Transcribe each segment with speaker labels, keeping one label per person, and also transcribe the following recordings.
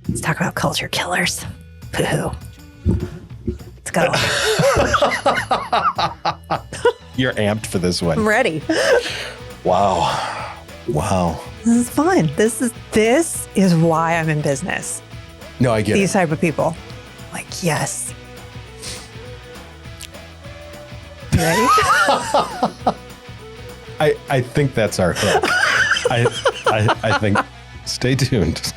Speaker 1: Let's talk about culture killers. Pooh. Let's go.
Speaker 2: You're amped for this one.
Speaker 1: I'm ready.
Speaker 2: Wow.
Speaker 1: This is fun. This is why I'm in business.
Speaker 2: No, I get
Speaker 1: These
Speaker 2: it.
Speaker 1: type of people. Like, yes. You ready?
Speaker 2: I think that's our hook. I think. Stay tuned.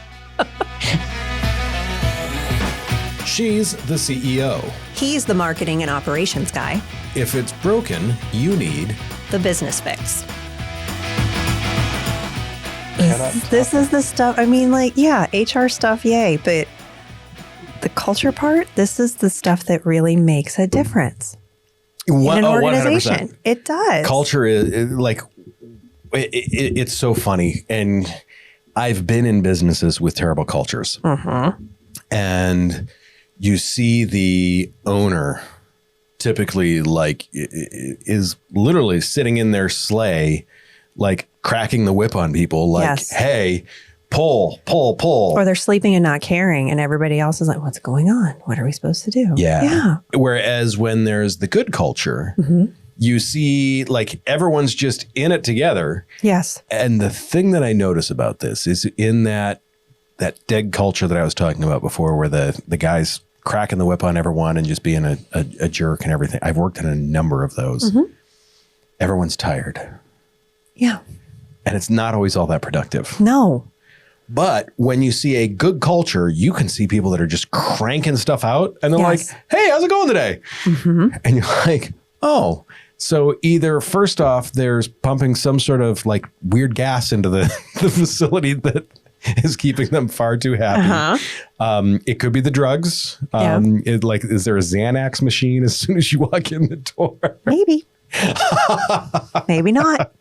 Speaker 2: She's the CEO.
Speaker 1: He's the marketing and operations guy.
Speaker 2: If it's broken, you need
Speaker 1: The business fix. This is the stuff. I mean, like, yeah, HR stuff, yay. But the culture part, this is the stuff that really makes a difference in an organization.
Speaker 2: 100%.
Speaker 1: It does.
Speaker 2: Culture is like, it's so funny. And I've been in businesses with terrible cultures. And you see the owner typically like is literally sitting in their sleigh, like cracking the whip on people like,
Speaker 1: Yes.
Speaker 2: hey, pull.
Speaker 1: Or they're sleeping and not caring, and everybody else is like, what's going on? What are we supposed to do?
Speaker 2: Yeah. Whereas when there's the good culture, you see like everyone's just in it together.
Speaker 1: Yes.
Speaker 2: And the thing that I notice about this is in that dead culture that I was talking about before, where the guy's cracking the whip on everyone and just being a jerk and everything. I've worked in a number of those. Everyone's tired.
Speaker 1: Yeah.
Speaker 2: And it's not always all that productive.
Speaker 1: No.
Speaker 2: But when you see a good culture, you can see people that are just cranking stuff out and they're
Speaker 1: Yes.
Speaker 2: like, hey, how's it going today? And you're like, oh. So either first off, there's pumping some sort of like weird gas into the facility that is keeping them far too happy. It could be the drugs. Is there a Xanax machine as soon as you walk in the door?
Speaker 1: Maybe. Maybe not.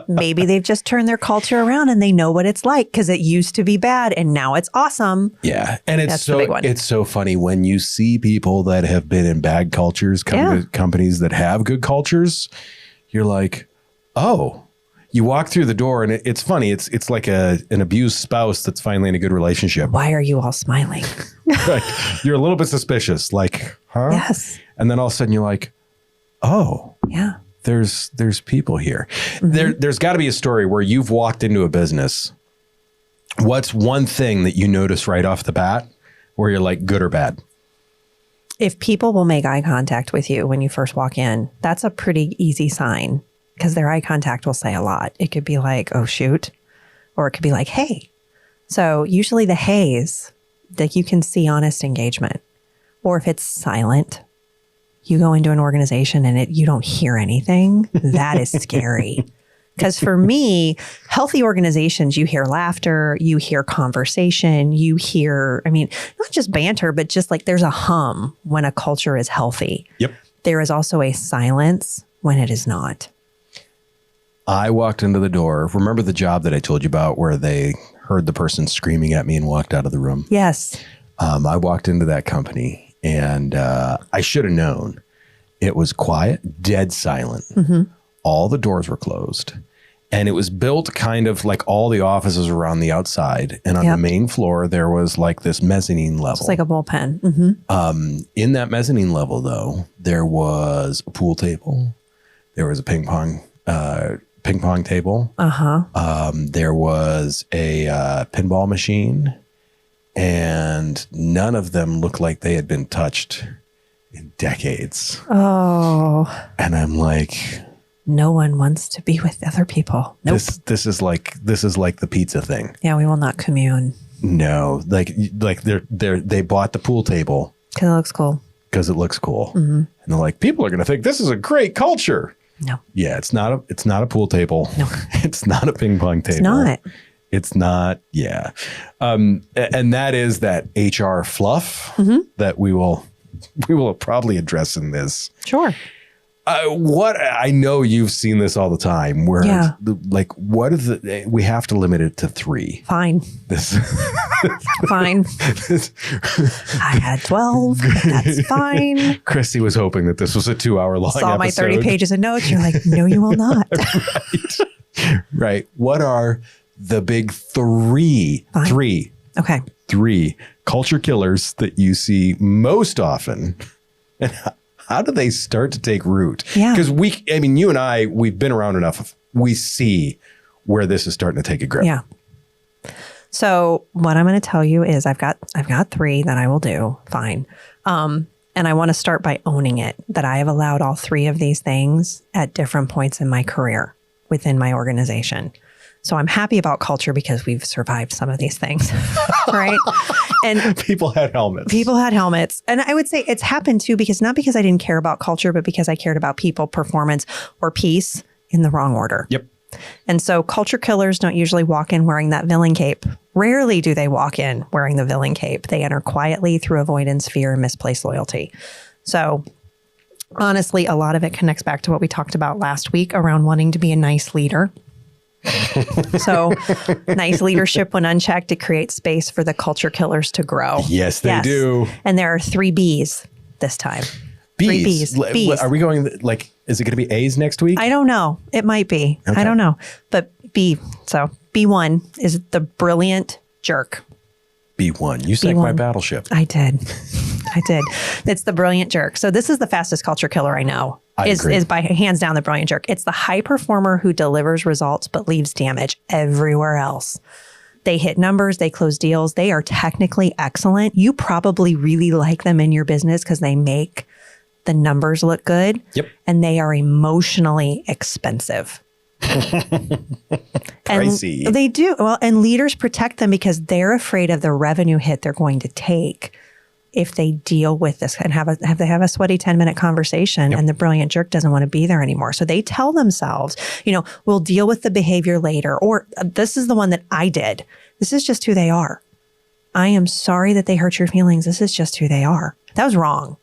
Speaker 1: Maybe they've just turned their culture around and they know what it's like because it used to be bad and now it's awesome.
Speaker 2: Yeah. And
Speaker 1: That's the big one.
Speaker 2: it's so funny when you see people that have been in bad cultures come to companies that have good cultures. You're like, oh, you walk through the door and it's funny. It's like an abused spouse that's finally in a good relationship.
Speaker 1: Why are you all smiling?
Speaker 2: Right. You're a little bit suspicious, like, huh?
Speaker 1: Yes.
Speaker 2: And then all of a sudden you're like, oh,
Speaker 1: Yeah.
Speaker 2: there's people here. There's got to be a story where you've walked into a business. What's one thing that you notice right off the bat where you're like, good or bad?
Speaker 1: If people will make eye contact with you when you first walk in, that's a pretty easy sign because their eye contact will say a lot. It could be like, oh, shoot. Or it could be like, hey. So usually the heys, that you can see honest engagement. Or if it's silent, you go into an organization and you don't hear anything, that is scary. Because for me, healthy organizations, you hear laughter, you hear conversation, you hear, I mean, not just banter, but just like there's a hum when a culture is healthy.
Speaker 2: Yep.
Speaker 1: There is also a silence when it is not.
Speaker 2: I walked into the door. Remember the job that I told you about where they heard the person screaming at me and walked out of the room?
Speaker 1: Yes.
Speaker 2: I walked into that company and I should have known. It was quiet, dead silent. All the doors were closed. And it was built kind of like all the offices were on the outside. And on the main floor, there was like this mezzanine level.
Speaker 1: It's like a bullpen.
Speaker 2: In that mezzanine level, though, there was a pool table. There was a ping pong table. There was a pinball machine. And none of them looked like they had been touched in decades.
Speaker 1: Oh.
Speaker 2: And I'm like,
Speaker 1: no one wants to be with other people. Nope.
Speaker 2: This is like the pizza thing.
Speaker 1: Yeah, we will not commune.
Speaker 2: No, like they bought the pool table
Speaker 1: Because it looks cool.
Speaker 2: because it looks cool, and they're like, people are going to think this is a great culture.
Speaker 1: No.
Speaker 2: Yeah, it's not a pool table.
Speaker 1: No.
Speaker 2: It's not a ping pong table.
Speaker 1: It's not.
Speaker 2: It's not. Yeah, and that is that HR fluff that we will probably address in this.
Speaker 1: Sure.
Speaker 2: What I know you've seen this all the time where like what is it? We have to limit it to 3.
Speaker 1: Fine.
Speaker 2: This
Speaker 1: Fine. I had 12. That's fine.
Speaker 2: Chrissy was hoping that this was a 2-hour long
Speaker 1: Saw my
Speaker 2: episode.
Speaker 1: 30 pages of notes. You're like, no, you will not.
Speaker 2: Right. What are the big 3?
Speaker 1: Fine.
Speaker 2: 3.
Speaker 1: Okay.
Speaker 2: 3 culture killers that you see most often, and how do they start to take root?
Speaker 1: Yeah.
Speaker 2: Because you and I, we've been around enough. We see where this is starting to take a grip.
Speaker 1: Yeah. So what I'm going to tell you is I've got 3 that I will do. Fine. And I want to start by owning it, that I have allowed all 3 of these things at different points in my career within my organization. So I'm happy about culture because we've survived some of these things, right? And
Speaker 2: people had helmets.
Speaker 1: And I would say it's happened too, not because I didn't care about culture, but because I cared about people, performance, or peace in the wrong order.
Speaker 2: Yep.
Speaker 1: And so culture killers don't usually walk in wearing that villain cape. Rarely do they walk in wearing the villain cape. They enter quietly through avoidance, fear, and misplaced loyalty. So honestly, a lot of it connects back to what we talked about last week around wanting to be a nice leader. So nice leadership, when unchecked, it creates space for the culture killers to grow.
Speaker 2: Yes, they do.
Speaker 1: And there are 3 B's this time.
Speaker 2: Bees.
Speaker 1: 3 B's.
Speaker 2: Are we going is it going to be A's next week?
Speaker 1: I don't know. It might be.
Speaker 2: Okay.
Speaker 1: I don't know. But B. So B1 is the brilliant jerk.
Speaker 2: B1. You sank my battleship.
Speaker 1: I did. It's the brilliant jerk. So this is the fastest culture killer I know. Is by hands down the brilliant jerk. It's the high performer who delivers results but leaves damage everywhere else. They hit numbers, they close deals, they are technically excellent. You probably really like them in your business because they make the numbers look good.
Speaker 2: Yep.
Speaker 1: And they are emotionally expensive.
Speaker 2: Pricey.
Speaker 1: And they do. Well, and leaders protect them because they're afraid of the revenue hit they're going to take if they deal with this and have a sweaty 10-minute conversation. Yep. And the brilliant jerk doesn't want to be there anymore. So they tell themselves, we'll deal with the behavior later. Or this is the one that I did. This is just who they are. I am sorry that they hurt your feelings. This is just who they are. That was wrong.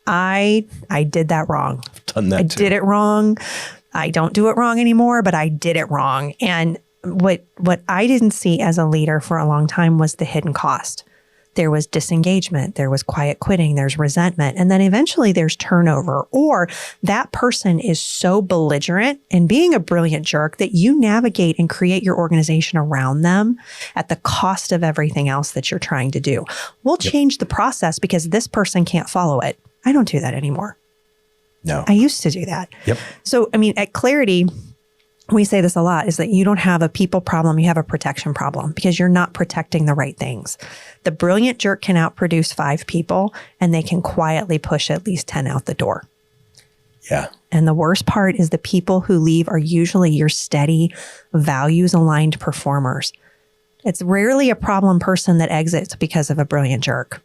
Speaker 1: I did that wrong.
Speaker 2: I've done that too.
Speaker 1: I did it wrong. I don't do it wrong anymore, but I did it wrong. And what I didn't see as a leader for a long time was the hidden cost. There was disengagement, there was quiet quitting, there's resentment, and then eventually there's turnover, or that person is so belligerent and being a brilliant jerk that you navigate and create your organization around them at the cost of everything else that you're trying to do. We'll change the process because this person can't follow it. I don't do that anymore.
Speaker 2: No.
Speaker 1: I used to do that.
Speaker 2: Yep.
Speaker 1: So, at Clarity, we say this a lot, is that you don't have a people problem, you have a protection problem because you're not protecting the right things. The brilliant jerk can outproduce 5 people and they can quietly push at least 10 out the door.
Speaker 2: Yeah.
Speaker 1: And the worst part is the people who leave are usually your steady, values-aligned performers. It's rarely a problem person that exits because of a brilliant jerk.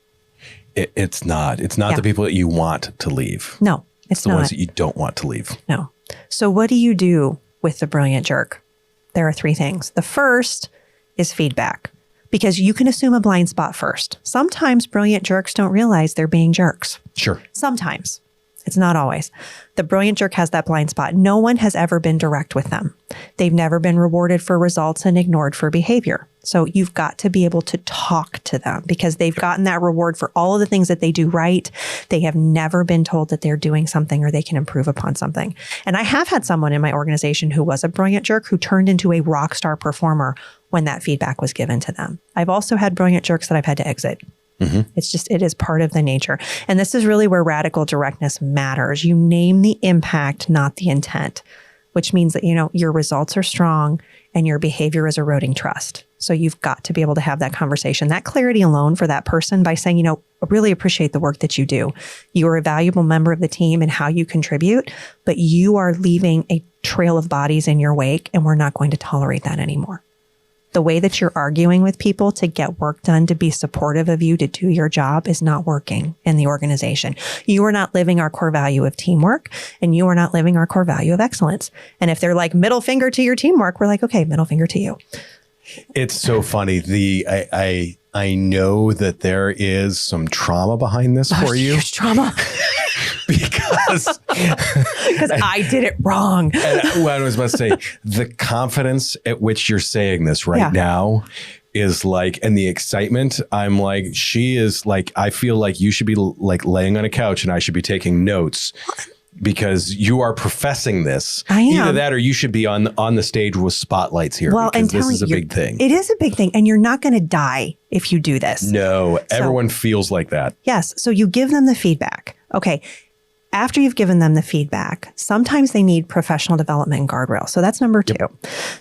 Speaker 2: It's not. It's not the people that you want to leave.
Speaker 1: No, it's
Speaker 2: the
Speaker 1: not.
Speaker 2: ones that you don't want to leave.
Speaker 1: No. So what do you do with the brilliant jerk? There are 3 things. The first is feedback, because you can assume a blind spot first. Sometimes brilliant jerks don't realize they're being jerks.
Speaker 2: Sure.
Speaker 1: Sometimes. It's not always. The brilliant jerk has that blind spot. No one has ever been direct with them. They've never been rewarded for results and ignored for behavior. So you've got to be able to talk to them because they've gotten that reward for all of the things that they do right. They have never been told that they're doing something or they can improve upon something. And I have had someone in my organization who was a brilliant jerk who turned into a rock star performer when that feedback was given to them. I've also had brilliant jerks that I've had to exit. Mm-hmm. It is part of the nature. And this is really where radical directness matters. You name the impact, not the intent, which means that, your results are strong and your behavior is eroding trust. So you've got to be able to have that conversation, that clarity alone for that person by saying, I really appreciate the work that you do. You are a valuable member of the team and how you contribute, but you are leaving a trail of bodies in your wake and we're not going to tolerate that anymore. The way that you're arguing with people to get work done, to be supportive of you, to do your job is not working in the organization. You are not living our core value of teamwork and you are not living our core value of excellence. And if they're like middle finger to your teamwork, we're like, okay, middle finger to you.
Speaker 2: It's so funny. I know that there is some trauma behind this for you.
Speaker 1: Huge trauma.
Speaker 2: Because
Speaker 1: I did it wrong.
Speaker 2: And what I was about to say, the confidence at which you're saying this right now is like, and the excitement, I'm like, she is like, I feel like you should be like laying on a couch and I should be taking notes. because you are professing this.
Speaker 1: I am.
Speaker 2: Either that or you should be on the stage with spotlights here,
Speaker 1: Well,
Speaker 2: because
Speaker 1: and
Speaker 2: this is a big thing.
Speaker 1: It is a big thing. And you're not going to die if you do this.
Speaker 2: No, everyone feels like that.
Speaker 1: Yes. So you give them the feedback. Okay. After you've given them the feedback, sometimes they need professional development and guardrails. So that's number 2.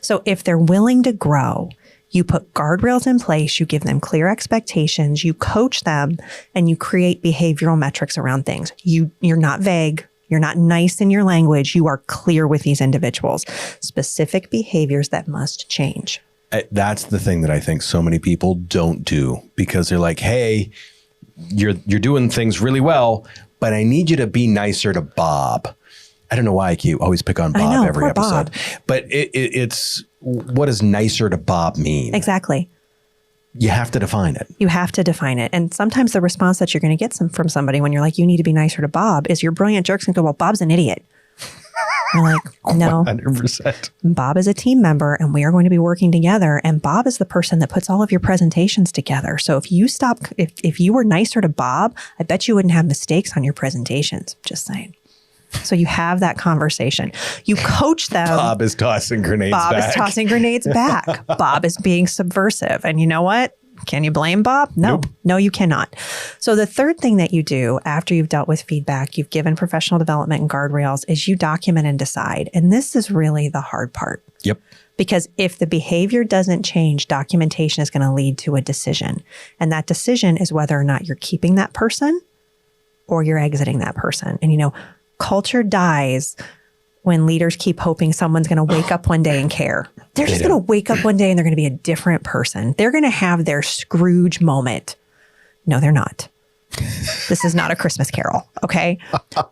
Speaker 1: So if they're willing to grow, you put guardrails in place, you give them clear expectations, you coach them, and you create behavioral metrics around things. You're not vague. You're not nice in your language. You are clear with these individuals. Specific behaviors that must change.
Speaker 2: That's the thing that I think so many people don't do, because they're like, hey, you're doing things really well, but I need you to be nicer to Bob. I don't know why I always pick on Bob every episode. Bob. But it's what does nicer to Bob mean?
Speaker 1: Exactly.
Speaker 2: You have to define it.
Speaker 1: You have to define it. And sometimes the response that you're going to get from somebody when you're like, you need to be nicer to Bob, is your brilliant jerk's going to go, well, Bob's an idiot. You're like, no.
Speaker 2: 100%.
Speaker 1: Bob is a team member and we are going to be working together. And Bob is the person that puts all of your presentations together. So if you were nicer to Bob, I bet you wouldn't have mistakes on your presentations. Just saying. So you have that conversation. You coach them.
Speaker 2: Bob is tossing grenades back.
Speaker 1: Bob is tossing grenades back. Bob is being subversive. And you know what? Can you blame Bob? No. Nope. No, you cannot. So the third thing that you do after you've dealt with feedback, you've given professional development and guardrails, is you document and decide. And this is really the hard part.
Speaker 2: Yep.
Speaker 1: Because if the behavior doesn't change, documentation is going to lead to a decision. And that decision is whether or not you're keeping that person or you're exiting that person. And culture dies when leaders keep hoping someone's going to wake up one day and care. They're just going to wake up one day and they're going to be a different person. They're going to have their Scrooge moment. No, they're not. This is not a Christmas Carol. Okay.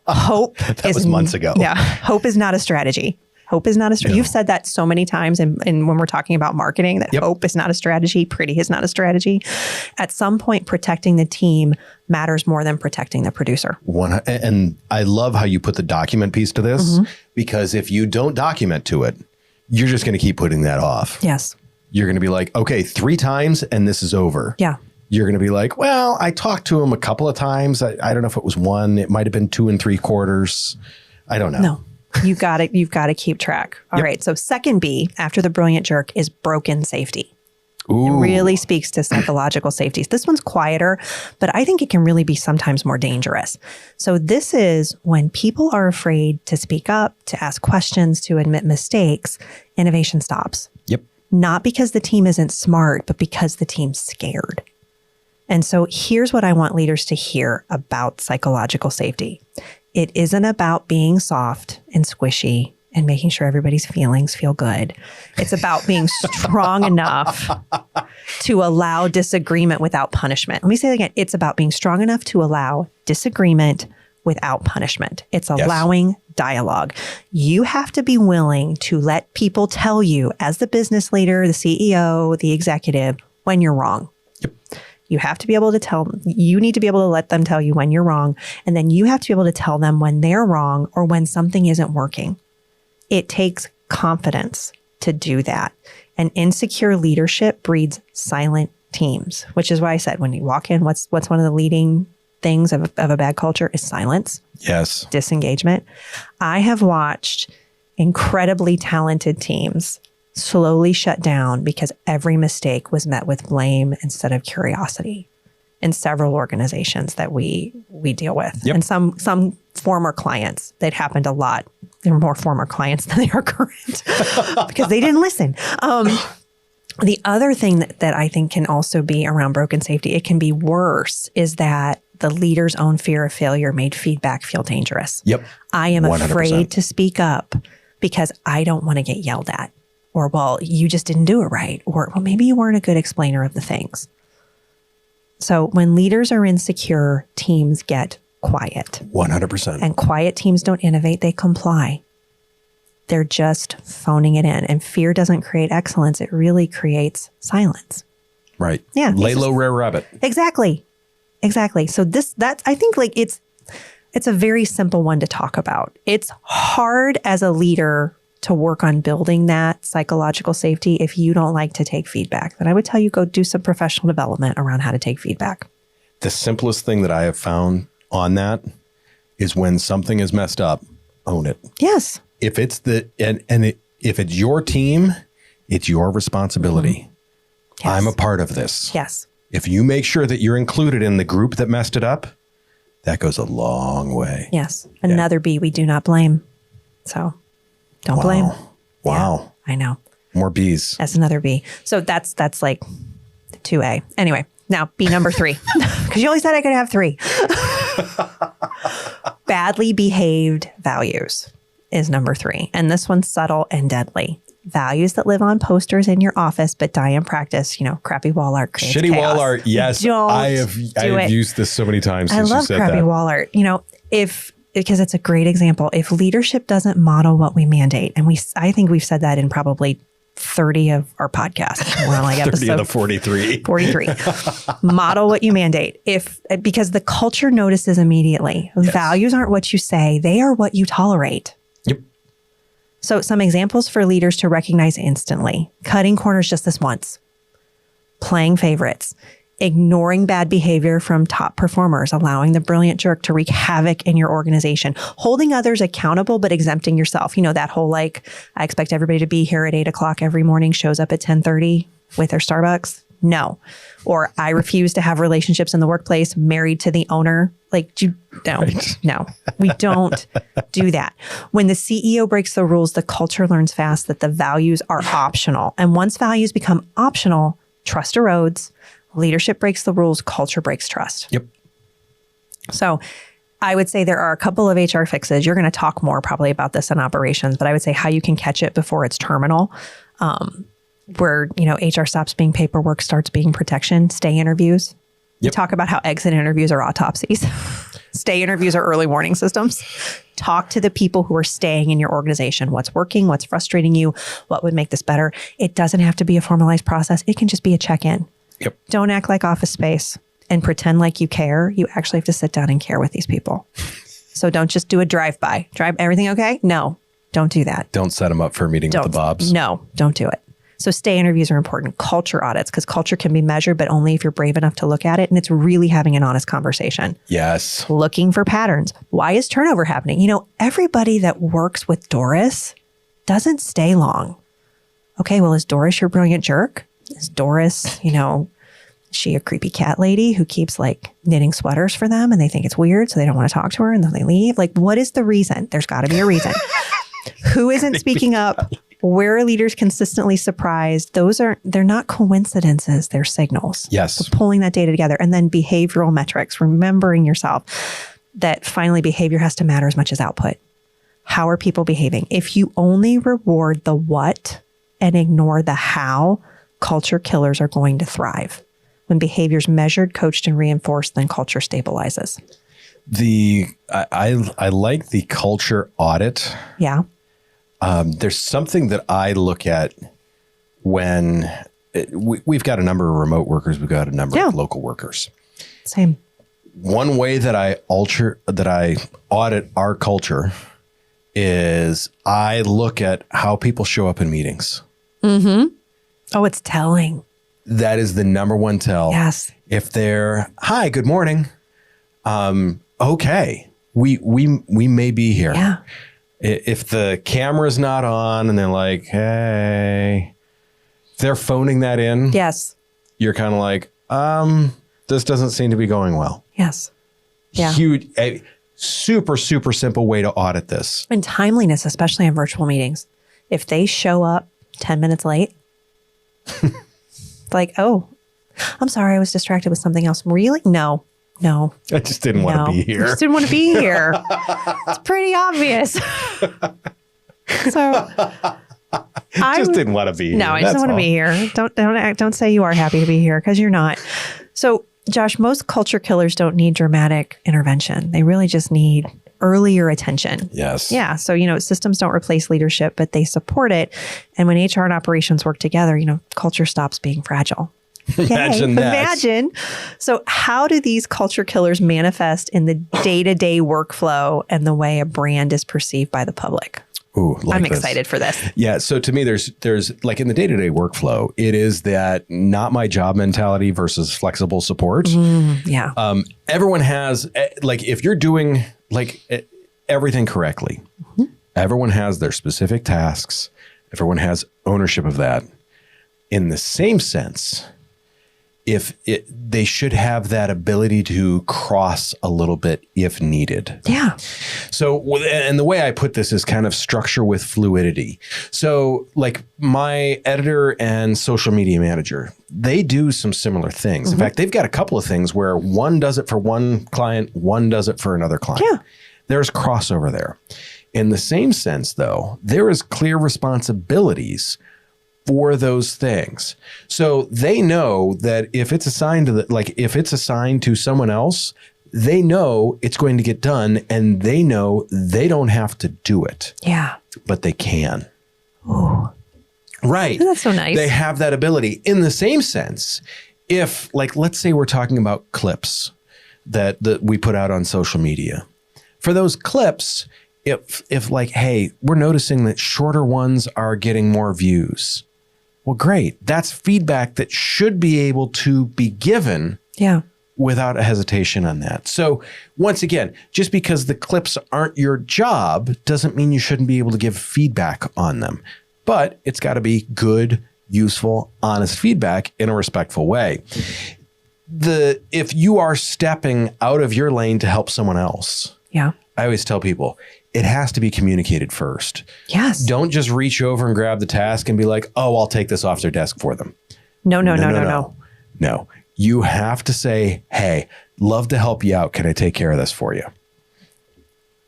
Speaker 1: Hope
Speaker 2: was months ago.
Speaker 1: Yeah. Hope is not a strategy. Hope is not a strategy. No. You've said that so many times and when we're talking about marketing, that hope is not a strategy. Pretty is not a strategy. At some point, protecting the team matters more than protecting the producer.
Speaker 2: And I love how you put the document piece to this, because if you don't document to it, you're just going to keep putting that off.
Speaker 1: Yes.
Speaker 2: You're going to be like, okay, 3 times and this is over.
Speaker 1: Yeah.
Speaker 2: You're going to be like, well, I talked to him a couple of times. I don't know if it was 1. It might have been 2 3/4. I don't know.
Speaker 1: No. You've got to keep track. All right. So second B after the brilliant jerk is broken safety. Ooh. It really speaks to psychological safety. This one's quieter, but I think it can really be sometimes more dangerous. So this is when people are afraid to speak up, to ask questions, to admit mistakes, innovation stops.
Speaker 2: Yep.
Speaker 1: Not because the team isn't smart, but because the team's scared. And so here's what I want leaders to hear about psychological safety. It isn't about being soft and squishy and making sure everybody's feelings feel good. It's about being strong enough to allow disagreement without punishment. Let me say it again. It's about being strong enough to allow disagreement without punishment. It's allowing dialogue. You have to be willing to let people tell you, as the business leader, the CEO, the executive, when you're wrong. Yep. You have to be able to you need to be able to let them tell you when you're wrong. And then you have to be able to tell them when they're wrong or when something isn't working. It takes confidence to do that. And insecure leadership breeds silent teams, which is why I said when you walk in, what's one of the leading things of a bad culture is silence.
Speaker 2: Yes.
Speaker 1: Disengagement. I have watched incredibly talented teams slowly shut down because every mistake was met with blame instead of curiosity in several organizations that we deal with. Yep. And some former clients, that happened a lot. They're more former clients than they are current because they didn't listen. The other thing that I think can also be around broken safety, it can be worse, is that the leader's own fear of failure made feedback feel dangerous.
Speaker 2: Yep.
Speaker 1: I am
Speaker 2: 100%.
Speaker 1: afraid to speak up because I don't want to get yelled at. Or, well, you just didn't do it right. Or, well, maybe you weren't a good explainer of the things. So when leaders are insecure, teams get quiet.
Speaker 2: 100%.
Speaker 1: And quiet teams don't innovate, they comply. They're just phoning it in. And fear doesn't create excellence. It really creates silence.
Speaker 2: Right.
Speaker 1: Yeah.
Speaker 2: Lay low, rare rabbit.
Speaker 1: Exactly. So I think like it's a very simple one to talk about. It's hard as a leader to work on building that psychological safety if you don't like to take feedback. Then I would tell you go do some professional development around how to take feedback.
Speaker 2: The simplest thing that I have found on that is when something is messed up, own it.
Speaker 1: Yes.
Speaker 2: If it's if it's your team, it's your responsibility. Yes. I'm a part of this.
Speaker 1: Yes.
Speaker 2: If you make sure that you're included in the group that messed it up, that goes a long way.
Speaker 1: Yes. Another B, we do not blame. So don't blame.
Speaker 2: Wow.
Speaker 1: Yeah, I know.
Speaker 2: More B's.
Speaker 1: That's another B. So that's like 2A. Anyway, now B number 3, because you only said I could have 3. Badly behaved values is number 3. And this one's subtle and deadly. Values that live on posters in your office but die in practice. Crappy wall art creates
Speaker 2: shitty
Speaker 1: chaos.
Speaker 2: wall art. Yes, I have used this so many times.
Speaker 1: I love crappy wall art. Because it's a great example. If leadership doesn't model what we mandate, and I think we've said that in probably 30 of our podcasts. We're on like
Speaker 2: 30 of the 43.
Speaker 1: 43. Model what you mandate. Because the culture notices immediately. Yes. Values aren't what you say, they are what you tolerate.
Speaker 2: Yep.
Speaker 1: So some examples for leaders to recognize instantly. Cutting corners just this once. Playing favorites. Ignoring bad behavior from top performers, allowing the brilliant jerk to wreak havoc in your organization, holding others accountable, but exempting yourself. That whole I expect everybody to be here at 8:00 every morning, shows up at 10:30 with their Starbucks. No. Or I refuse to have relationships in the workplace, married to the owner. No, we don't do that. When the CEO breaks the rules, the culture learns fast that the values are optional. And once values become optional, trust erodes. Leadership breaks the rules, culture breaks trust.
Speaker 2: Yep. So
Speaker 1: I would say there are a couple of HR fixes. You're going to talk more probably about this in operations, but I would say how you can catch it before it's terminal, where, HR stops being paperwork, starts being protection. Stay interviews. Yep. We talk about how exit interviews are autopsies. Stay interviews are early warning systems. Talk to the people who are staying in your organization. What's working? What's frustrating you? What would make this better? It doesn't have to be a formalized process. It can just be a check-in.
Speaker 2: Yep.
Speaker 1: Don't act like Office Space and pretend like you care. You actually have to sit down and care with these people. So don't just do a drive-by. Everything okay? No, don't do that.
Speaker 2: Don't set them up for a meeting with the Bobs.
Speaker 1: No, don't do it. So stay interviews are important. Culture audits, because culture can be measured, but only if you're brave enough to look at it. And it's really having an honest conversation.
Speaker 2: Yes.
Speaker 1: Looking for patterns. Why is turnover happening? Everybody that works with Doris doesn't stay long. Okay, well, is Doris your brilliant jerk? Is Doris, is she a creepy cat lady who keeps knitting sweaters for them and they think it's weird, so they don't want to talk to her and then they leave? What is the reason? There's got to be a reason. Who isn't speaking up? Where are leaders consistently surprised? They're not coincidences, they're signals.
Speaker 2: Yes.
Speaker 1: So pulling that data together, and then behavioral metrics, remembering yourself that finally behavior has to matter as much as output. How are people behaving? If you only reward the what and ignore the how, culture killers are going to thrive. When behavior's measured, coached, and reinforced, then culture stabilizes.
Speaker 2: I like the culture audit.
Speaker 1: Yeah.
Speaker 2: There's something that I look at when we've got a number of remote workers. We've got a number of local workers.
Speaker 1: Same.
Speaker 2: One way that I audit our culture is I look at how people show up in meetings.
Speaker 1: Mm-hmm. Oh, it's telling.
Speaker 2: That is the number one tell.
Speaker 1: Yes.
Speaker 2: If they're, hi, good morning. Okay. We may be here.
Speaker 1: Yeah.
Speaker 2: If the camera's not on and they're like, hey, they're phoning that in.
Speaker 1: Yes.
Speaker 2: You're kind of like, this doesn't seem to be going well.
Speaker 1: Yes. Yeah.
Speaker 2: Huge, super, super simple way to audit this.
Speaker 1: And timeliness, especially in virtual meetings. If they show up 10 minutes late, oh, I'm sorry, I was distracted with something else. Really? No.
Speaker 2: I just didn't want to be here.
Speaker 1: I just didn't want to be here. It's pretty obvious. So
Speaker 2: I just didn't want to be here.
Speaker 1: No, I just don't want to be here. Don't say you are happy to be here, because you're not. So Josh, most culture killers don't need dramatic intervention. They really just need earlier attention.
Speaker 2: Yes.
Speaker 1: Yeah. So, systems don't replace leadership, but they support it. And when HR and operations work together, culture stops being fragile.
Speaker 2: Imagine that.
Speaker 1: Imagine. So how do these culture killers manifest in the day-to-day workflow and the way a brand is perceived by the public?
Speaker 2: Ooh,
Speaker 1: I'm excited for this.
Speaker 2: Yeah. So to me, there's in the day-to-day workflow, it is that not my job mentality versus flexible support.
Speaker 1: Yeah.
Speaker 2: Everyone has if you're doing everything correctly. Everyone has their specific tasks. Everyone has ownership of that. In the same sense, they should have that ability to cross a little bit if needed.
Speaker 1: Yeah.
Speaker 2: So, and the way I put this is kind of structure with fluidity. So like my editor and social media manager, they do some similar things. In fact, they've got a couple of things where one does it for one client, one does it for another client.
Speaker 1: Yeah.
Speaker 2: There's crossover there. In the same sense, though, there is clear responsibilities for those things. So they know that if it's assigned to if it's assigned to someone else, they know it's going to get done and they know they don't have to do it.
Speaker 1: Yeah.
Speaker 2: But they can.
Speaker 1: Oh.
Speaker 2: Right.
Speaker 1: That's so nice.
Speaker 2: They have that ability. In the same sense, if let's say we're talking about clips that we put out on social media. For those clips, if hey, we're noticing that shorter ones are getting more views. Well, great. That's feedback that should be able to be given without a hesitation on that. So once again, just because the clips aren't your job doesn't mean you shouldn't be able to give feedback on them. But it's got to be good, useful, honest feedback in a respectful way. If you are stepping out of your lane to help someone else, I always tell people, it has to be communicated first. Yes. Don't just reach over and grab the task and be like, oh, I'll take this off their desk for them. No. No. You have to say, hey, love to help you out. Can I take care of this for you?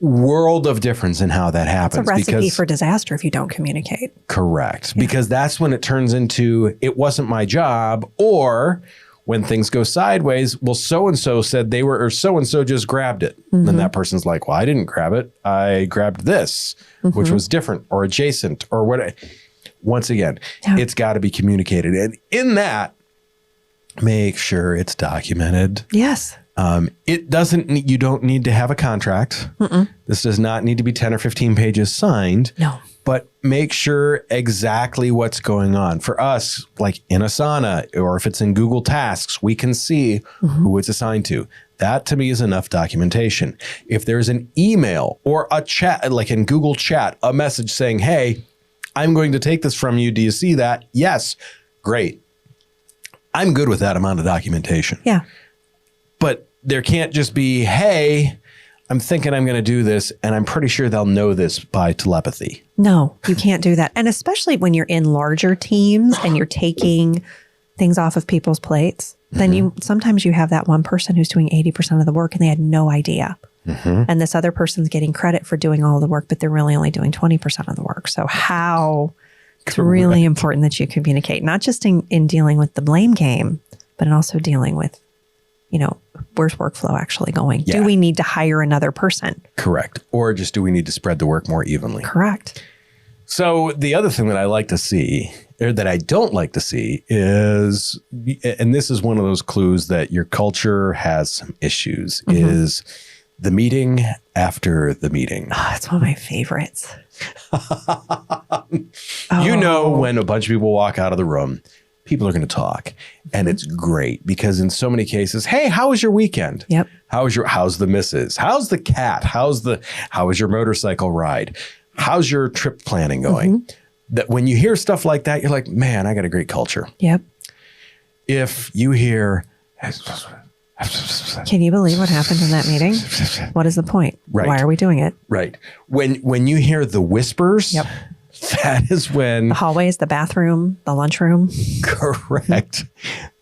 Speaker 2: World of difference in how that happens.
Speaker 1: It's a recipe for disaster if you don't communicate.
Speaker 2: Correct. Yeah. Because that's when it turns into, it wasn't my job, or when things go sideways, well, so-and-so said they were, or so-and-so just grabbed it. And that person's like, well, I didn't grab it. I grabbed this, which was different or adjacent or what. Once again, it's got to be communicated. And in that, make sure it's documented.
Speaker 1: Yes.
Speaker 2: You don't need to have a contract. This does not need to be 10 or 15 pages signed.
Speaker 1: No.
Speaker 2: But make sure exactly what's going on. For us, like in Asana, or if it's in Google Tasks, we can see who it's assigned to. That to me is enough documentation. If there's an email or a chat, like in Google Chat, a message saying, hey, I'm going to take this from you. Do you see that? Yes. Great. I'm good with that amount of documentation.
Speaker 1: Yeah.
Speaker 2: But there can't just be, hey, I'm thinking I'm going to do this, and I'm pretty sure they'll know this by telepathy.
Speaker 1: No, you can't do that. And especially when you're in larger teams and you're taking things off of people's plates, then sometimes you have that one person who's doing 80% of the work and they had no idea. And this other person's getting credit for doing all the work, but they're really only doing 20% of the work. So it's really important that you communicate, not just in dealing with the blame game, but in also dealing with, where's workflow actually going? Yeah. Do we need to hire another person?
Speaker 2: Correct. Or just do we need to spread the work more evenly?
Speaker 1: Correct.
Speaker 2: So the other thing that I like to see, or that I don't like to see, is, and this is one of those clues that your culture has some issues, is the meeting after the meeting.
Speaker 1: Oh, it's one of my favorites.
Speaker 2: When a bunch of people walk out of the room, people are going to talk, and it's great because in so many cases, hey, how was your weekend?
Speaker 1: Yep.
Speaker 2: How's the missus? How's the cat? How was your motorcycle ride? How's your trip planning going? That when you hear stuff like that, you're like, man, I got a great culture.
Speaker 1: Yep.
Speaker 2: If you hear,
Speaker 1: can you believe what happened in that meeting? What is the point?
Speaker 2: Right.
Speaker 1: Why are we doing it?
Speaker 2: Right. When you hear the whispers, that is when
Speaker 1: the hallways, the bathroom, the lunchroom.
Speaker 2: Correct.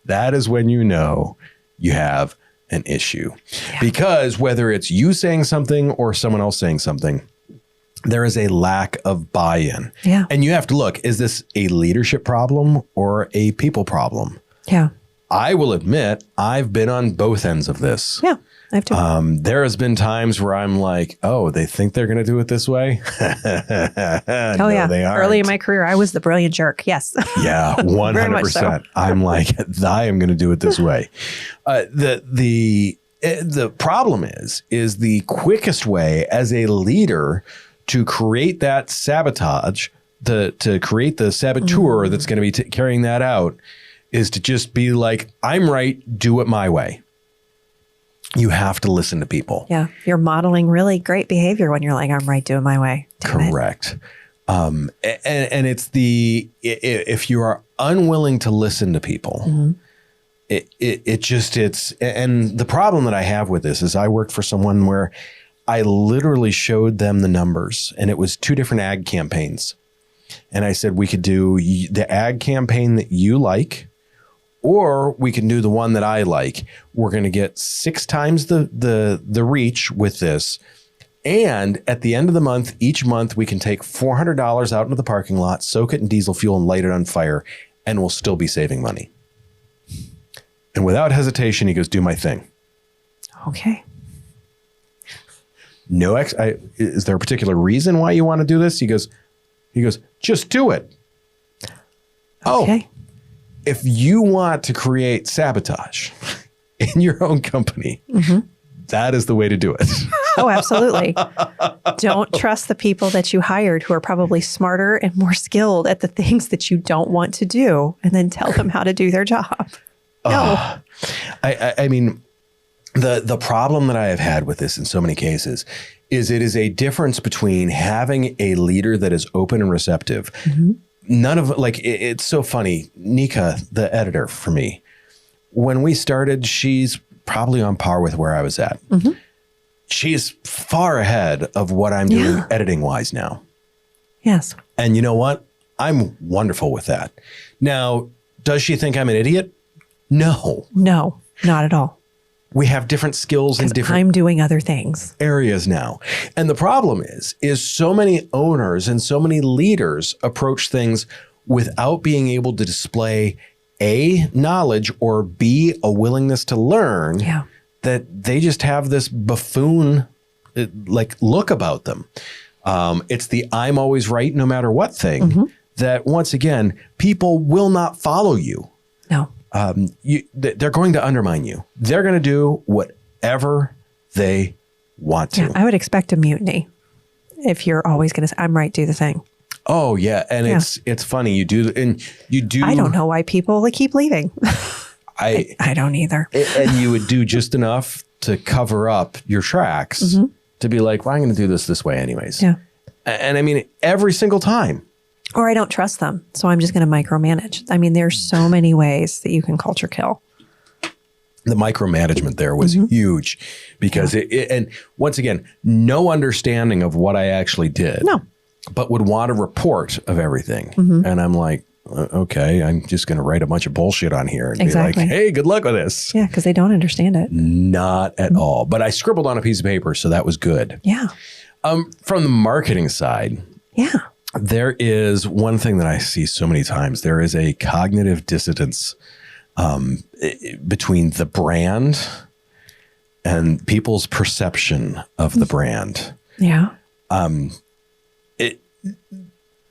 Speaker 2: That is when you know you have an issue. Yeah. Because whether it's you saying something or someone else saying something, there is a lack of buy-in.
Speaker 1: Yeah.
Speaker 2: And you have to look, is this a leadership problem or a people problem?
Speaker 1: Yeah.
Speaker 2: I will admit, I've been on both ends of this.
Speaker 1: Yeah, I have too.
Speaker 2: There has been times where I'm like, oh, they think they're going to do it this way? No,
Speaker 1: yeah.
Speaker 2: They aren't.
Speaker 1: Early in my career, I was the brilliant jerk. Yes.
Speaker 2: Yeah, 100%. So. I'm like, I am going to do it this way. The problem is the quickest way as a leader to create that sabotage, to create the saboteur that's going to be carrying that out, is to just be like, I'm right, do it my way. You have to listen to people.
Speaker 1: Yeah. You're modeling really great behavior when you're like, I'm right, doing my way. Damn
Speaker 2: Correct. And it's if you are unwilling to listen to people, and the problem that I have with this is I worked for someone where I literally showed them the numbers, and it was 2 different ad campaigns. And I said, we could do the ad campaign that you like, or we can do the one that I like. We're going to get 6 times the reach with this. And at the end of the month, each month, we can take $400 out into the parking lot, soak it in diesel fuel and light it on fire, and we'll still be saving money. And without hesitation, he goes, do my thing.
Speaker 1: Okay.
Speaker 2: Is there a particular reason why you want to do this? He goes, just do it.
Speaker 1: Okay.
Speaker 2: Oh, if you want to create sabotage in your own company, that is the way to do it.
Speaker 1: Oh, absolutely. Don't trust the people that you hired who are probably smarter and more skilled at the things that you don't want to do, and then tell them how to do their job. No.
Speaker 2: I mean, the problem that I have had with this in so many cases is it is a difference between having a leader that is open and receptive. None of it's so funny. Nika, the editor for me, when we started, she's probably on par with where I was at. She's far ahead of what I'm doing editing wise now.
Speaker 1: Yes.
Speaker 2: And you know what? I'm wonderful with that. Now, does she think I'm an idiot? No.
Speaker 1: No, not at all.
Speaker 2: We have different skills in different
Speaker 1: I'm doing other things.
Speaker 2: areas now. And the problem is so many owners and so many leaders approach things without being able to display A, knowledge, or B, a willingness to learn, that they just have this buffoon look about them. It's the I'm always right no matter what thing that, once again, people will not follow you.
Speaker 1: No.
Speaker 2: They're going to undermine you. They're going to do whatever they want to.
Speaker 1: Yeah, I would expect a mutiny if you're always going to say, I'm right, do the thing.
Speaker 2: Oh, yeah. And it's funny. You do.
Speaker 1: I don't know why people keep leaving. I don't either.
Speaker 2: And you would do just enough to cover up your tracks to be like, well, I'm going to do this way anyways.
Speaker 1: Yeah.
Speaker 2: And I mean, every single time.
Speaker 1: Or I don't trust them, so I'm just going to micromanage. I mean, there's so many ways that you can culture kill.
Speaker 2: The micromanagement there was huge because and once again, no understanding of what I actually did.
Speaker 1: No.
Speaker 2: But would want a report of everything. And I'm like, okay, I'm just going to write a bunch of bullshit on here and be like, hey, good luck with this.
Speaker 1: Yeah, because they don't understand it.
Speaker 2: Not at all. But I scribbled on a piece of paper, so that was good.
Speaker 1: Yeah.
Speaker 2: From the marketing side.
Speaker 1: Yeah.
Speaker 2: There is one thing that I see so many times. There is a cognitive dissonance between the brand and people's perception of the brand.
Speaker 1: Yeah.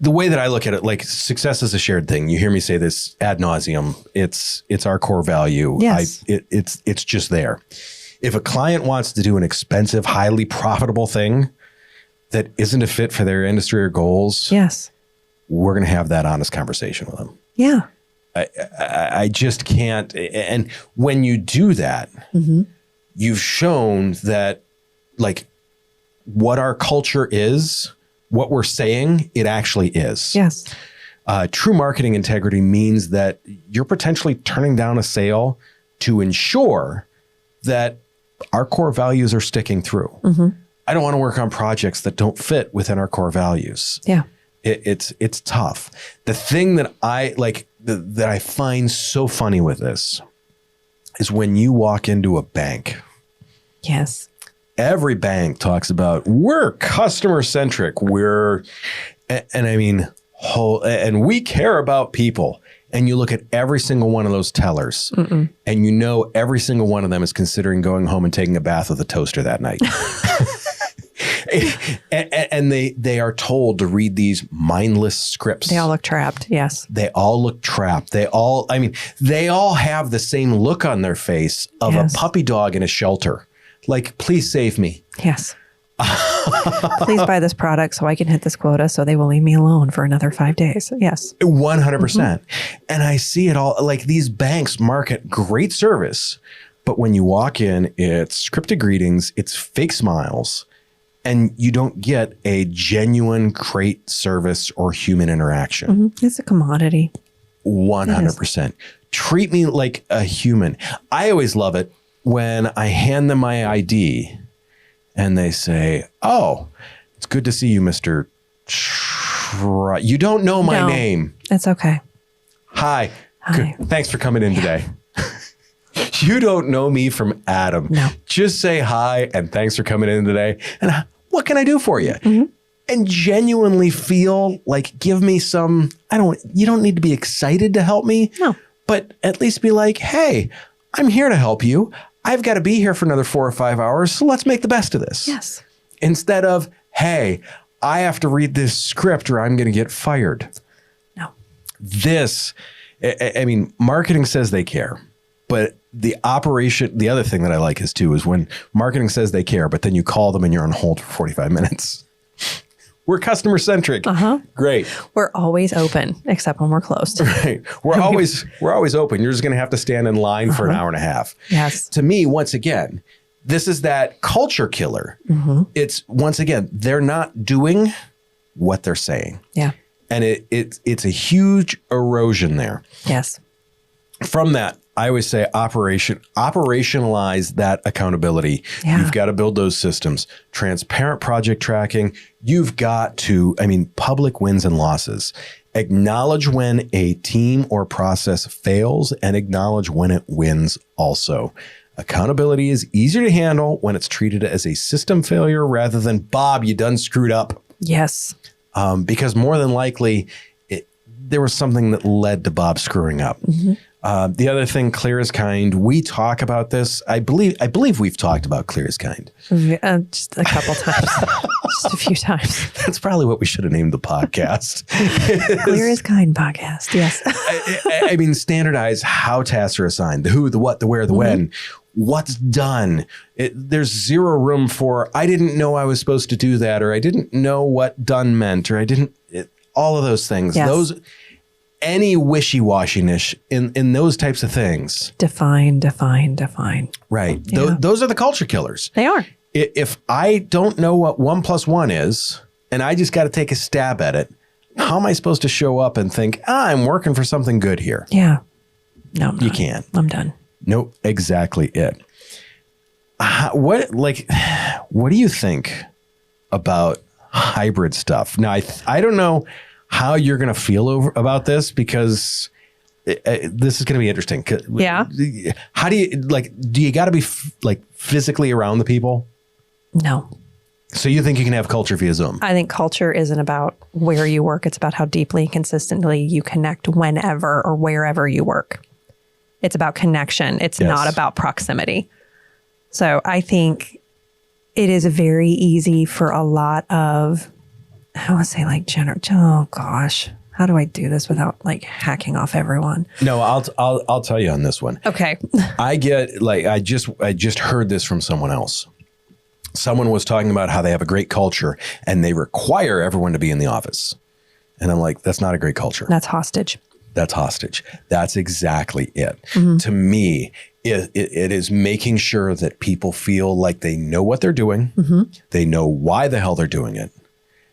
Speaker 2: The way that I look at it, like success is a shared thing. You hear me say this ad nauseum. It's our core value.
Speaker 1: Yes.
Speaker 2: It's just there. If a client wants to do an expensive, highly profitable thing that isn't a fit for their industry or goals,
Speaker 1: yes,
Speaker 2: we're going to have that honest conversation with them.
Speaker 1: Yeah.
Speaker 2: I just can't. And when you do that, you've shown that like what our culture is, what we're saying, it actually is.
Speaker 1: Yes.
Speaker 2: True marketing integrity means that you're potentially turning down a sale to ensure that our core values are sticking through. I don't want to work on projects that don't fit within our core values.
Speaker 1: Yeah.
Speaker 2: It's tough. The thing that I like that I find so funny with this is when you walk into a bank.
Speaker 1: Yes.
Speaker 2: Every bank talks about we're customer centric. And I mean, and we care about people. And you look at every single one of those tellers and you know every single one of them is considering going home and taking a bath with a toaster that night. and they are told to read these mindless scripts.
Speaker 1: They all look trapped. Yes.
Speaker 2: They all look trapped. They all have the same look on their face of a puppy dog in a shelter. Like, please save me.
Speaker 1: Yes. Please buy this product so I can hit this quota so they will leave me alone for another 5 days. Yes.
Speaker 2: 100%. And I see it all. Like, these banks market great service, But when you walk in, it's scripted greetings, it's fake smiles, and you don't get a genuine crate service or human interaction.
Speaker 1: It's a commodity.
Speaker 2: 100%. Treat me like a human. I always love it when I hand them my ID and they say, "Oh, it's good to see you, Mr. You don't know my name."
Speaker 1: It's okay.
Speaker 2: Hi.
Speaker 1: Hi.
Speaker 2: Thanks for coming in today. You don't know me from Adam.
Speaker 1: No.
Speaker 2: Just say hi and thanks for coming in today. And what can I do for you? And genuinely feel like, give me some, you don't need to be excited to help me.
Speaker 1: No.
Speaker 2: But at least be like, hey, I'm here to help you. I've got to be here for another 4 or 5 hours. So let's make the best of this.
Speaker 1: Yes.
Speaker 2: Instead of, hey, I have to read this script or I'm going to get fired.
Speaker 1: No.
Speaker 2: Marketing says they care, but the other thing that I like is when marketing says they care, but then you call them and you're on hold for 45 minutes. We're customer centric. Great.
Speaker 1: We're always open, except when we're closed.
Speaker 2: Right. We're always open. You're just going to have to stand in line for an hour and a half.
Speaker 1: Yes.
Speaker 2: To me, once again, this is that culture killer. It's once again, they're not doing what they're saying.
Speaker 1: Yeah.
Speaker 2: And it's a huge erosion there.
Speaker 1: Yes.
Speaker 2: From that, I always say operationalize that accountability.
Speaker 1: Yeah.
Speaker 2: You've got to build those systems. Transparent project tracking. You've got to, public wins and losses. Acknowledge when a team or process fails and acknowledge when it wins also. Accountability is easier to handle when it's treated as a system failure rather than, Bob, you done screwed up.
Speaker 1: Yes.
Speaker 2: Because more than likely, there was something that led to Bob screwing up. The other thing, clear as kind. We talk about this. I believe we've talked about clear as kind.
Speaker 1: Just a couple times. Just a few times.
Speaker 2: That's probably what we should have named the podcast.
Speaker 1: Clear as kind podcast. Yes.
Speaker 2: Standardize how tasks are assigned, the who, the what, the where, the when, what's done. There's zero room for, I didn't know I was supposed to do that, or I didn't know what done meant, or I didn't, all of those things.
Speaker 1: Yes.
Speaker 2: Any wishy-washiness in those types of things.
Speaker 1: Define.
Speaker 2: Right.
Speaker 1: Yeah.
Speaker 2: Those are the culture killers.
Speaker 1: They are.
Speaker 2: If I don't know what 1 + 1 is, and I just got to take a stab at it, how am I supposed to show up and think, I'm working for something good here?
Speaker 1: Yeah. No, I'm not.
Speaker 2: You can't.
Speaker 1: I'm done.
Speaker 2: Nope. Exactly it. What do you think about hybrid stuff? Now, I don't know how you're going to feel about this, because this is going to be interesting.
Speaker 1: Yeah.
Speaker 2: How do you got to be physically around the people?
Speaker 1: No.
Speaker 2: So you think you can have culture via Zoom?
Speaker 1: I think culture isn't about where you work. It's about how deeply and consistently you connect whenever or wherever you work. It's about connection. It's not about proximity. So I think it is very easy for a lot of, I don't want to say oh gosh, how do I do this without hacking off everyone?
Speaker 2: No, I'll tell you on this one.
Speaker 1: Okay.
Speaker 2: I get I just heard this from someone else. Someone was talking about how they have a great culture and they require everyone to be in the office. And I'm like, that's not a great culture.
Speaker 1: That's hostage.
Speaker 2: That's hostage. That's exactly it. To me, it is making sure that people feel like they know what they're doing. They know why the hell they're doing it.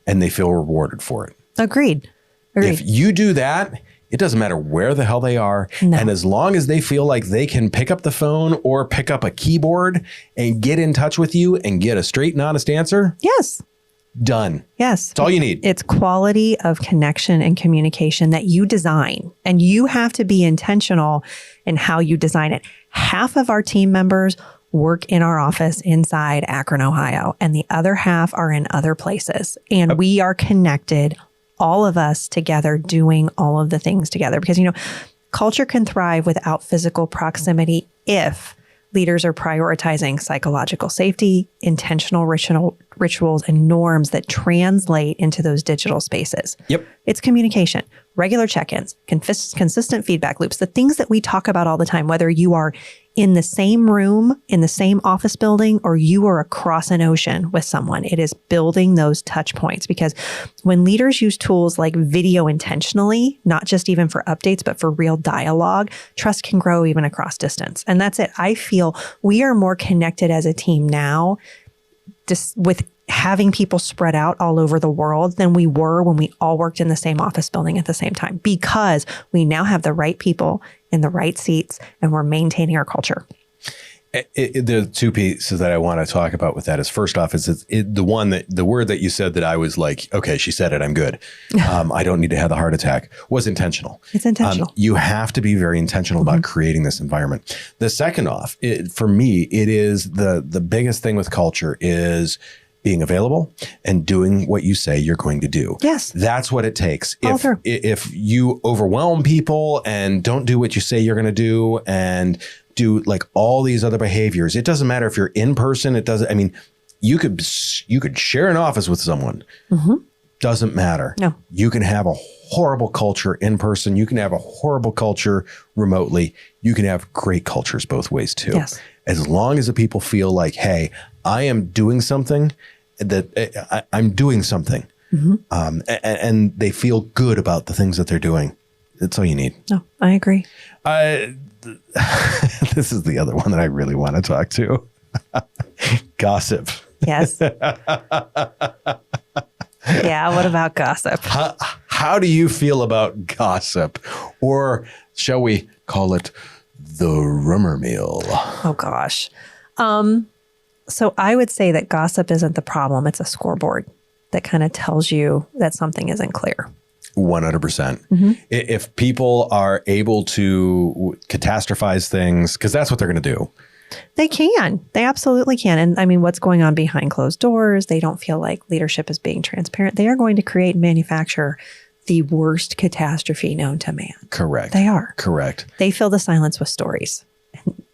Speaker 2: And they feel rewarded for it.
Speaker 1: Agreed.
Speaker 2: If you do that, it doesn't matter where the hell they are.
Speaker 1: No.
Speaker 2: And as long as they feel like they can pick up the phone or pick up a keyboard and get in touch with you and get a straight and honest answer.
Speaker 1: Yes.
Speaker 2: Done.
Speaker 1: Yes.
Speaker 2: That's all you need.
Speaker 1: It's quality of connection and communication that you design. And you have to be intentional in how you design it. Half of our team members work in our office inside Akron, Ohio, and the other half are in other places. And we are connected, all of us together, doing all of the things together. Because, culture can thrive without physical proximity if leaders are prioritizing psychological safety, intentional rituals, and norms that translate into those digital spaces.
Speaker 2: Yep.
Speaker 1: It's communication, regular check-ins, consistent feedback loops, the things that we talk about all the time, whether you are in the same room, in the same office building, or you are across an ocean with someone. It is building those touch points, because when leaders use tools like video intentionally, not just even for updates, but for real dialogue, trust can grow even across distance. And that's it. I feel we are more connected as a team now, just with having people spread out all over the world, than we were when we all worked in the same office building at the same time, because we now have the right people in the right seats and we're maintaining our culture.
Speaker 2: The two pieces that I want to talk about with that is, first off, is the word that you said that I was like, okay, she said it, I'm good. I don't need to have the heart attack, was intentional.
Speaker 1: It's intentional.
Speaker 2: You have to be very intentional about creating this environment. The second off, for me, it is the biggest thing with culture is being available and doing what you say you're going to do.
Speaker 1: Yes.
Speaker 2: That's what it takes.
Speaker 1: All
Speaker 2: If you overwhelm people and don't do what you say you're going to do and do like all these other behaviors, it doesn't matter if you're in person. It doesn't, I mean, you could share an office with someone. Doesn't matter.
Speaker 1: No.
Speaker 2: You can have a horrible culture in person. You can have a horrible culture remotely. You can have great cultures both ways too.
Speaker 1: Yes.
Speaker 2: As long as the people feel like, hey, I am doing something, that I'm doing something. And they feel good about the things that they're doing. That's all you need.
Speaker 1: No, I agree.
Speaker 2: This is the other one that I really want to talk to. Gossip.
Speaker 1: Yes. Yeah. What about gossip?
Speaker 2: How do you feel about gossip? Or shall we call it the rumor mill?
Speaker 1: Oh, gosh. So I would say that gossip isn't the problem. It's a scoreboard that kind of tells you that something isn't clear.
Speaker 2: 100%. If people are able to catastrophize things, because that's what they're going to do.
Speaker 1: They can. They absolutely can. And I mean, what's going on behind closed doors? They don't feel like leadership is being transparent. They are going to create and manufacture the worst catastrophe known to man.
Speaker 2: Correct.
Speaker 1: They are.
Speaker 2: Correct.
Speaker 1: They fill the silence with stories.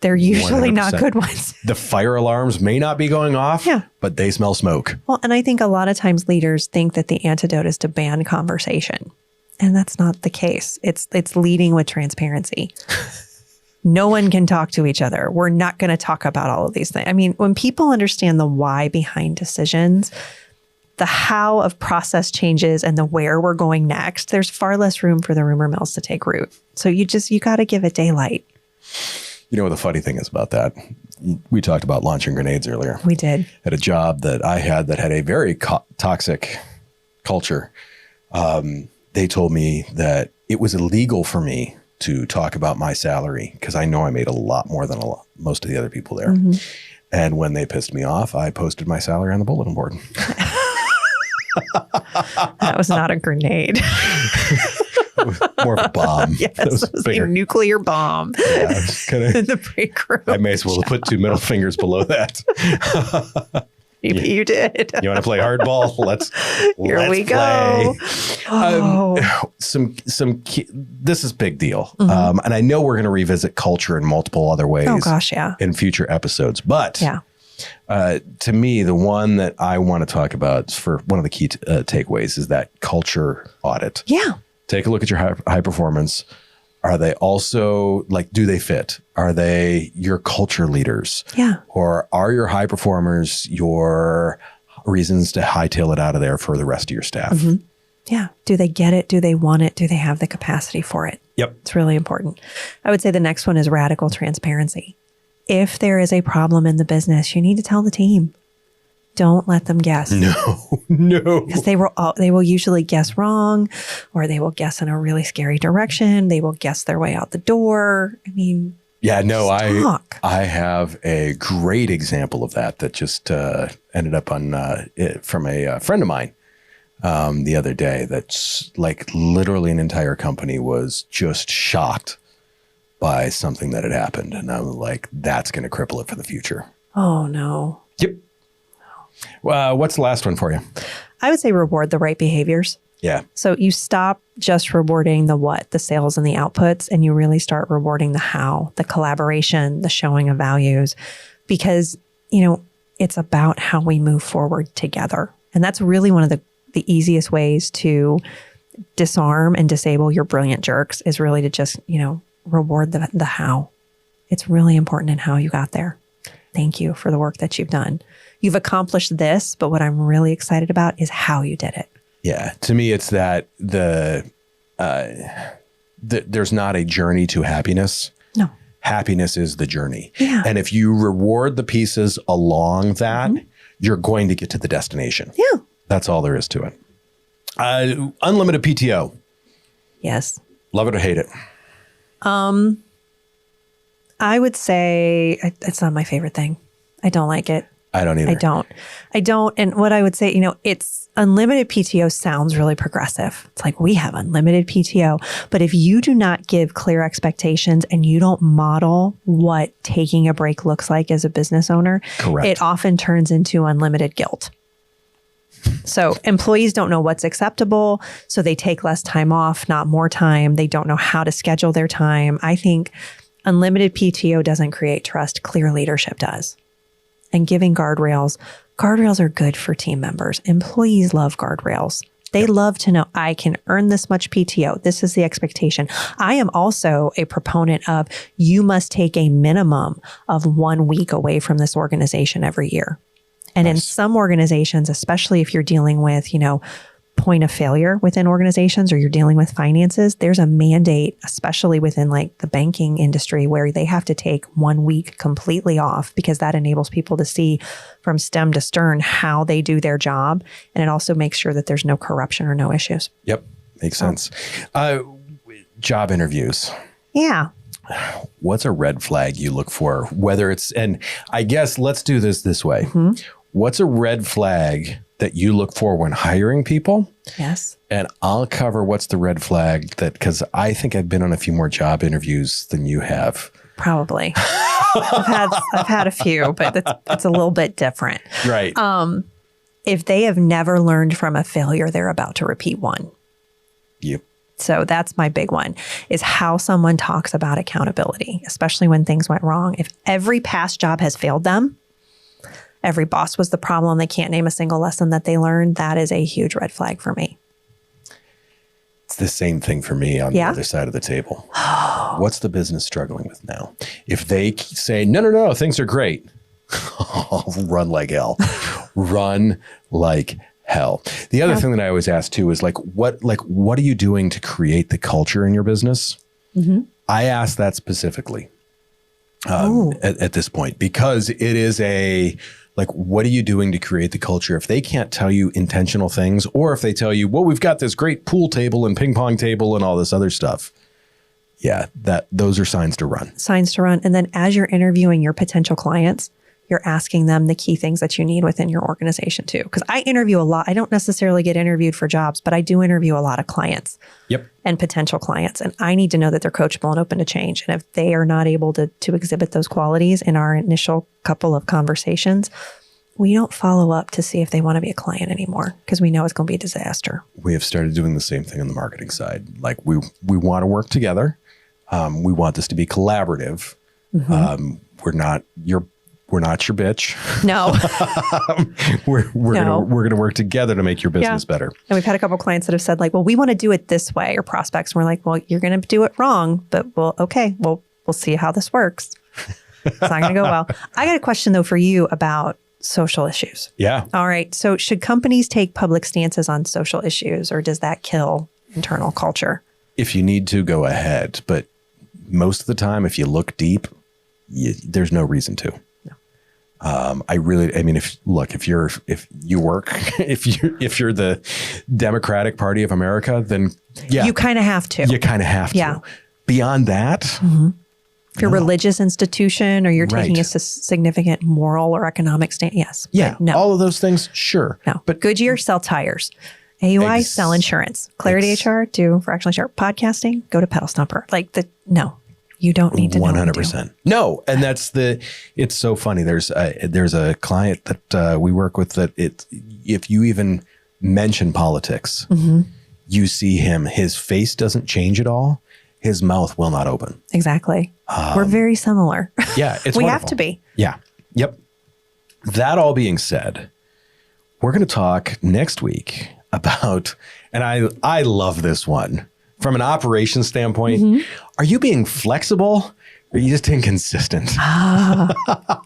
Speaker 1: They're usually 100%. Not good ones.
Speaker 2: The fire alarms may not be going off,
Speaker 1: yeah,
Speaker 2: but they smell smoke.
Speaker 1: Well, and I think a lot of times leaders think that the antidote is to ban conversation. And that's not the case. It's leading with transparency. No one can talk to each other. We're not going to talk about all of these things. I mean, when people understand the why behind decisions, the how of process changes, and the where we're going next, there's far less room for the rumor mills to take root. So you got to give it daylight.
Speaker 2: You know what the funny thing is about that? We talked about launching grenades earlier.
Speaker 1: We did.
Speaker 2: At a job that I had that had a very toxic culture, they told me that it was illegal for me to talk about my salary because I know I made a lot more than most of the other people there. And when they pissed me off, I posted my salary on the bulletin board.
Speaker 1: That was not a grenade.
Speaker 2: More of a bomb.
Speaker 1: Yes, it was a nuclear bomb.
Speaker 2: Yeah,
Speaker 1: in the break room.
Speaker 2: I may as well put two middle fingers below that.
Speaker 1: You did.
Speaker 2: You want to play hardball?
Speaker 1: Here we go.
Speaker 2: Some this is big deal. And I know we're going to revisit culture in multiple other ways.
Speaker 1: Oh gosh, yeah.
Speaker 2: In future episodes. But
Speaker 1: yeah.
Speaker 2: To me, the one that I want to talk about for one of the key takeaways is that culture audit.
Speaker 1: Yeah.
Speaker 2: Take a look at your high performance. Are they also do they fit? Are they your culture leaders?
Speaker 1: Yeah.
Speaker 2: Or are your high performers your reasons to hightail it out of there for the rest of your staff?
Speaker 1: Yeah. Do they get it? Do they want it? Do they have the capacity for it?
Speaker 2: Yep.
Speaker 1: It's really important. I would say the next one is radical transparency. If there is a problem in the business, you need to tell the team. Don't let them guess.
Speaker 2: No.
Speaker 1: Because they will usually guess wrong, or they will guess in a really scary direction. They will guess their way out the door. I mean,
Speaker 2: yeah, no,
Speaker 1: talk.
Speaker 2: I have a great example of that just ended up on from a friend of mine the other day. That's literally an entire company was just shocked by something that had happened. And I was like, that's going to cripple it for the future.
Speaker 1: Oh, no.
Speaker 2: Yep. What's the last one for you?
Speaker 1: I would say reward the right behaviors.
Speaker 2: Yeah.
Speaker 1: So you stop just rewarding the what, the sales and the outputs, and you really start rewarding the how, the collaboration, the showing of values, because, it's about how we move forward together. And that's really one of the easiest ways to disarm and disable your brilliant jerks is really to just, reward the how. It's really important in how you got there. Thank you for the work that you've done. You've accomplished this, but what I'm really excited about is how you did it.
Speaker 2: Yeah. To me, it's that there's not a journey to happiness.
Speaker 1: No.
Speaker 2: Happiness is the journey.
Speaker 1: Yeah.
Speaker 2: And if you reward the pieces along that, you're going to get to the destination.
Speaker 1: Yeah.
Speaker 2: That's all there is to it. Unlimited PTO.
Speaker 1: Yes.
Speaker 2: Love it or hate it?
Speaker 1: I would say it's not my favorite thing. I don't like it.
Speaker 2: I don't either.
Speaker 1: I don't. And what I would say, it's unlimited PTO sounds really progressive. It's like we have unlimited PTO. But if you do not give clear expectations and you don't model what taking a break looks like as a business owner,
Speaker 2: Correct.
Speaker 1: It often turns into unlimited guilt. So employees don't know what's acceptable. So they take less time off, not more time. They don't know how to schedule their time. I think unlimited PTO doesn't create trust. Clear leadership does. And giving guardrails are good for team members. Employees love guardrails. They love to know I can earn this much PTO. This is the expectation. I am also a proponent of you must take a minimum of 1 week away from this organization every year. And in some organizations, especially if you're dealing with, point of failure within organizations or you're dealing with finances, there's a mandate, especially within like the banking industry, where they have to take 1 week completely off because that enables people to see from stem to stern how they do their job. And it also makes sure that there's no corruption or no issues.
Speaker 2: Yep. Makes sense. Job interviews.
Speaker 1: Yeah.
Speaker 2: What's a red flag you look for? Whether it's, and I guess let's do this way. What's a red flag that you look for when hiring people?
Speaker 1: Yes.
Speaker 2: And I'll cover what's the red flag because I think I've been on a few more job interviews than you have.
Speaker 1: Probably. I've had a few, but it's a little bit different.
Speaker 2: Right.
Speaker 1: If they have never learned from a failure, they're about to repeat one.
Speaker 2: Yep.
Speaker 1: So that's my big one, is how someone talks about accountability, especially when things went wrong. If every past job has failed them, every boss was the problem, they can't name a single lesson that they learned, that is a huge red flag for me.
Speaker 2: It's the same thing for me on the other side of the table. What's the business struggling with now? If they say, no, things are great, I'll run like hell. Run like hell. The other thing that I always ask too is what are you doing to create the culture in your business? I ask that specifically at this point, because it is what are you doing to create the culture? If they can't tell you intentional things, or if they tell you, well, we've got this great pool table and ping pong table and all this other stuff. Yeah, those are signs to run. Signs to run.
Speaker 1: And then as you're interviewing your potential clients, you're asking them the key things that you need within your organization too. Because I interview a lot. I don't necessarily get interviewed for jobs, but I do interview a lot of clients and potential clients. And I need to know that they're coachable and open to change. And if they are not able to exhibit those qualities in our initial couple of conversations, we don't follow up to see if they want to be a client anymore, because we know it's going to be a disaster.
Speaker 2: We have started doing the same thing on the marketing side. Like we want to work together. We want this to be collaborative. We're not your bitch.
Speaker 1: No.
Speaker 2: we're gonna work together to make your business better.
Speaker 1: And we've had a couple of clients that have said well, we want to do it this way, or prospects. And we're like, well, you're going to do it wrong, but we'll see how this works. It's not going to go well. I got a question though for you about social issues.
Speaker 2: Yeah.
Speaker 1: All right. So should companies take public stances on social issues, or does that kill internal culture? If
Speaker 2: you need to, go ahead. But most of the time, if you look deep, there's no reason to. If you're the Democratic Party of America, then
Speaker 1: you kind of have to.
Speaker 2: You kind of have to. Beyond that,
Speaker 1: if you're a religious institution or you're taking a significant moral or economic stand, yes.
Speaker 2: Yeah. No. All of those things, sure.
Speaker 1: No. But Goodyear, sell tires. AUI, sell insurance. Clarity HR, do fractional HR. Podcasting, go to Pedal Stomper. No. You don't need to know
Speaker 2: 100%. No. And it's so funny. There's a client that we work with that if you even mention politics, you see his face doesn't change at all. His mouth will not open.
Speaker 1: Exactly. We're very similar.
Speaker 2: Yeah.
Speaker 1: We have to be.
Speaker 2: Yeah. Yep. That all being said, we're going to talk next week about, and I love this one. From an operations standpoint, are you being flexible Or you're just inconsistent.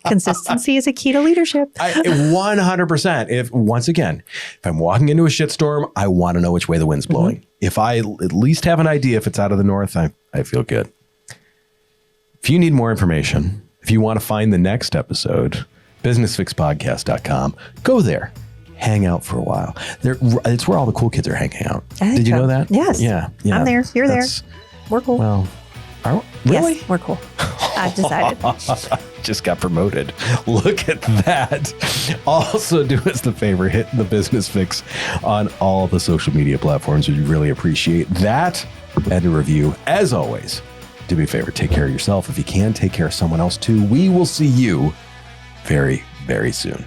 Speaker 1: Consistency is a key to leadership.
Speaker 2: 100%. If I'm walking into a shitstorm, I want to know which way the wind's blowing. If I at least have an idea if it's out of the north, I feel good. If you need more information, if you want to find the next episode, businessfixpodcast.com, go there. Hang out for a while. It's where all the cool kids are hanging out. Did you know that?
Speaker 1: Yes.
Speaker 2: Yeah.
Speaker 1: I'm there. You're there. We're cool.
Speaker 2: Well, really?
Speaker 1: Yes, we're cool. I've decided.
Speaker 2: Just got promoted. Look at that. Also, do us the favor, hit the Business Fix on all the social media platforms. We really appreciate that. And a review. As always, do me a favor, take care of yourself. If you can, take care of someone else too. We will see you very, very soon.